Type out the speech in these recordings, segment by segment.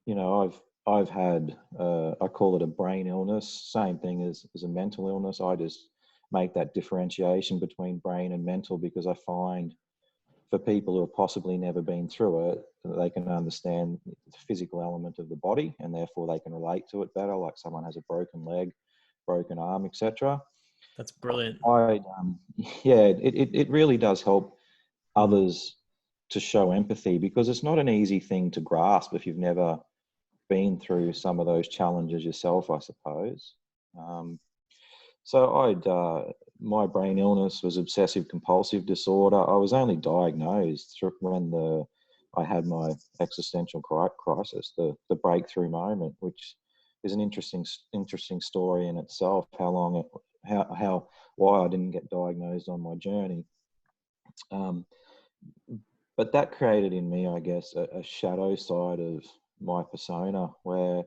I've had, I call it a brain illness, same thing as a mental illness. I just make that differentiation between brain and mental because I find for people who have possibly never been through it, they can understand the physical element of the body and therefore they can relate to it better, like someone has a broken leg, broken arm, etc. That's brilliant. It really does help others to show empathy because it's not an easy thing to grasp if you've never been through some of those challenges yourself, I suppose. My brain illness was obsessive compulsive disorder. I was only diagnosed when I had my existential crisis, the breakthrough moment, which is an interesting story in itself. Why I didn't get diagnosed on my journey. But that created in me, I guess, a shadow side of my persona where,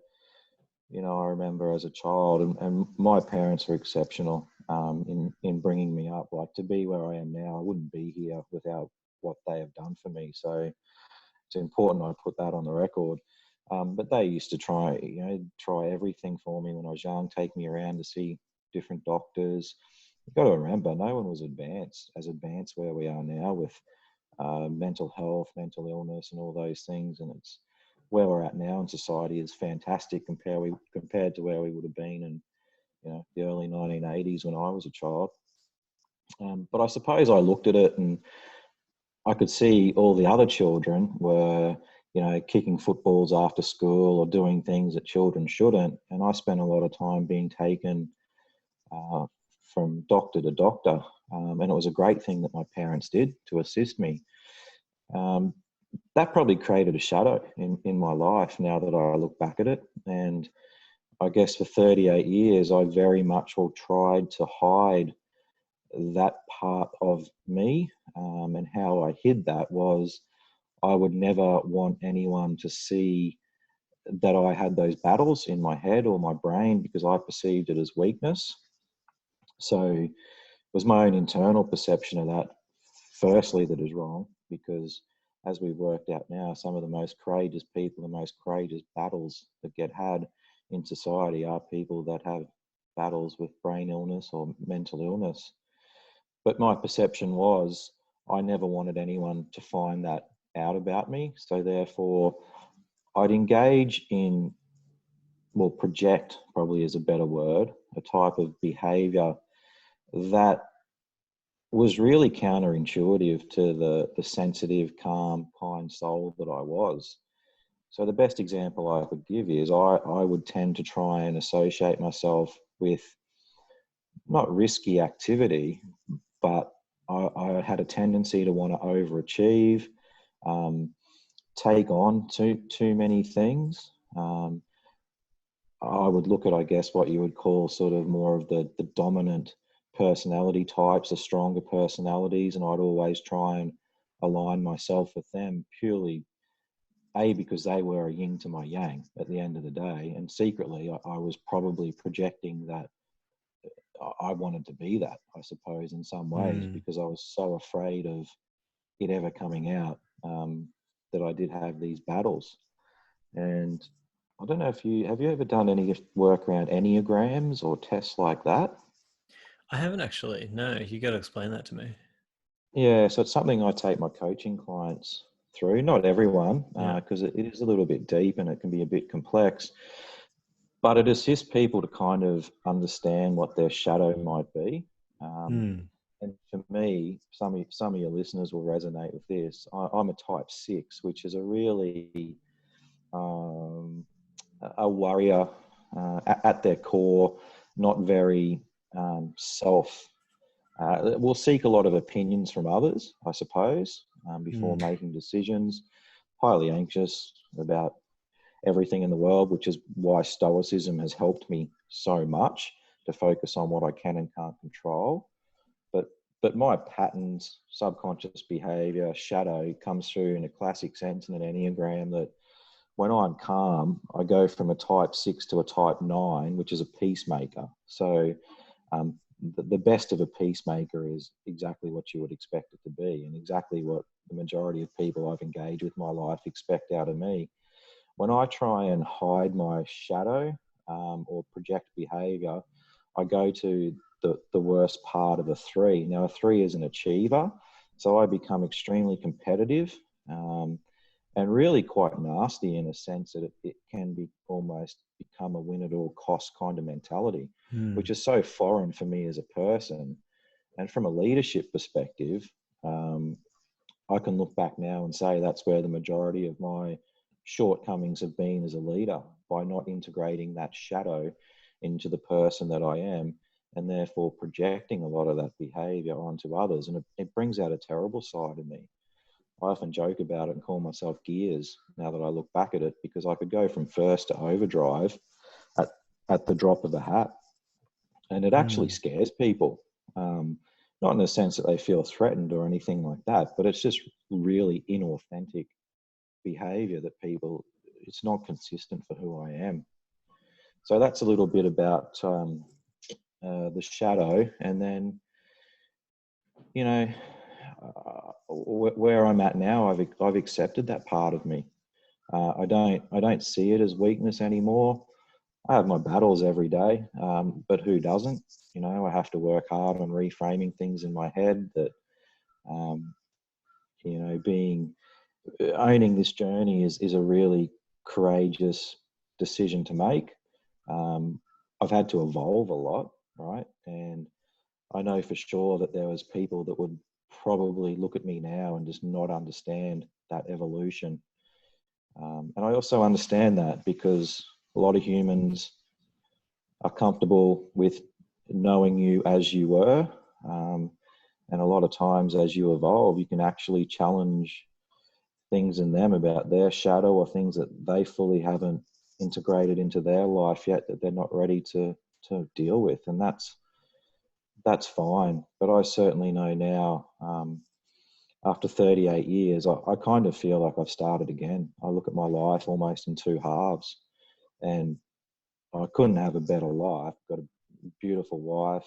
I remember as a child, and my parents were exceptional in bringing me up. Like, to be where I am now, I wouldn't be here without what they have done for me. So it's important I put that on the record. But they used to try everything for me when I was young, take me around to see different doctors. You've got to remember, no one was as advanced where we are now with mental health, mental illness, and all those things. And it's where we're at now in society is fantastic compared to where we would have been in the early 1980s when I was a child. But I suppose I looked at it and I could see all the other children were, kicking footballs after school or doing things that children shouldn't. And I spent a lot of time being taken from doctor to doctor. And it was a great thing that my parents did to assist me. That probably created a shadow in my life now that I look back at it. And I guess for 38 years, I very much tried to hide that part of me. And how I hid that was I would never want anyone to see that I had those battles in my head or my brain because I perceived it as weakness. So it was my own internal perception of that, firstly, that is wrong, because as we've worked out now, some of the most courageous people, the most courageous battles that get had in society are people that have battles with brain illness or mental illness. But my perception was I never wanted anyone to find that out about me. So therefore, I'd engage in, project probably is a better word, a type of behavior that was really counterintuitive to the sensitive, calm, kind soul that I was. So the best example I could give is I would tend to try and associate myself with not risky activity, but I had a tendency to want to overachieve, take on too many things. I would look at, I guess, what you would call sort of more of the dominant personality types, the stronger personalities, and I'd always try and align myself with them purely, because they were a yin to my yang at the end of the day, and secretly I was probably projecting that I wanted to be that, I suppose, in some ways, because I was so afraid of it ever coming out that I did have these battles. And I don't know if have you ever done any work around Enneagrams or tests like that? I haven't actually. No, you got to explain that to me. Yeah, so it's something I take my coaching clients through. Not everyone, because it is a little bit deep and it can be a bit complex. But it assists people to kind of understand what their shadow might be. And for me, some of your listeners will resonate with this. I'm a type 6, which is a really a warrior at their core, not very we'll seek a lot of opinions from others, I suppose, before making decisions. Highly anxious about everything in the world, which is why Stoicism has helped me so much to focus on what I can and can't control. But my patterns, subconscious behavior, shadow comes through in a classic sense in an Enneagram that when I'm calm, I go from a type 6 to a type 9, which is a peacemaker. So the best of a peacemaker is exactly what you would expect it to be, and exactly what the majority of people I've engaged with in my life expect out of me. when I try and hide my shadow or project behavior, I go to the worst part of a 3. Now, a 3 is an achiever, so I become extremely competitive and really quite nasty in a sense that it can be almost become a win at all cost kind of mentality, which is so foreign for me as a person. And from a leadership perspective, I can look back now and say that's where the majority of my shortcomings have been as a leader, by not integrating that shadow into the person that I am, and therefore projecting a lot of that behavior onto others. And it brings out a terrible side of me. I often joke about it and call myself gears now that I look back at it, because I could go from first to overdrive at the drop of a hat. And it actually scares people. Not in the sense that they feel threatened or anything like that, but it's just really inauthentic behavior that people, it's not consistent for who I am. So that's a little bit about the shadow. And then, you know, where I'm at now, I've accepted that part of me. I don't see it as weakness anymore. I have my battles every day, but who doesn't? You know, I have to work hard on reframing things in my head that, you know, owning this journey is a really courageous decision to make. I've had to evolve a lot, right? And I know for sure that there was people that would probably look at me now and just not understand that evolution. And I also understand that because a lot of humans are comfortable with knowing you as you were. And a lot of times as you evolve, you can actually challenge things in them about their shadow or things that they fully haven't integrated into their life yet, that they're not ready to deal with. And that's fine. But I certainly know now, after 38 years, I kind of feel like I've started again. I look at my life almost in 2 halves, and I couldn't have a better life. Got a beautiful wife,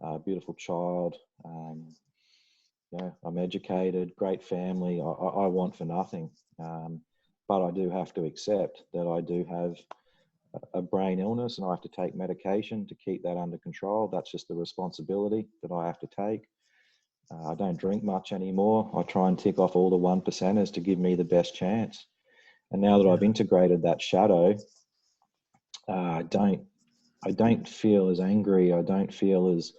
a beautiful child. Yeah, I'm educated, great family. I want for nothing. But I do have to accept that I do have a brain illness and I have to take medication to keep that under control. That's just the responsibility that I have to take. I don't drink much anymore. I try and tick off all the 1%ers to give me the best chance. And now that I've integrated that shadow, I don't feel as angry. I don't feel as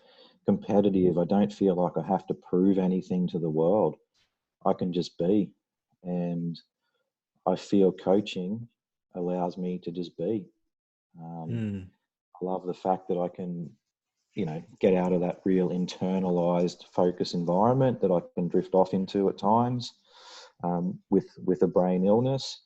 competitive. I don't feel like I have to prove anything to the world. I can just be. And I feel coaching allows me to just be. I love the fact that I can, you know, get out of that real internalized focus environment that I can drift off into at times with a brain illness.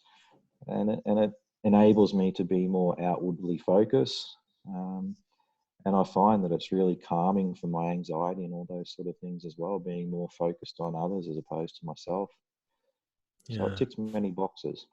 And it enables me to be more outwardly focused. And I find that it's really calming for my anxiety and all those sort of things as well, being more focused on others as opposed to myself. So it ticks many boxes.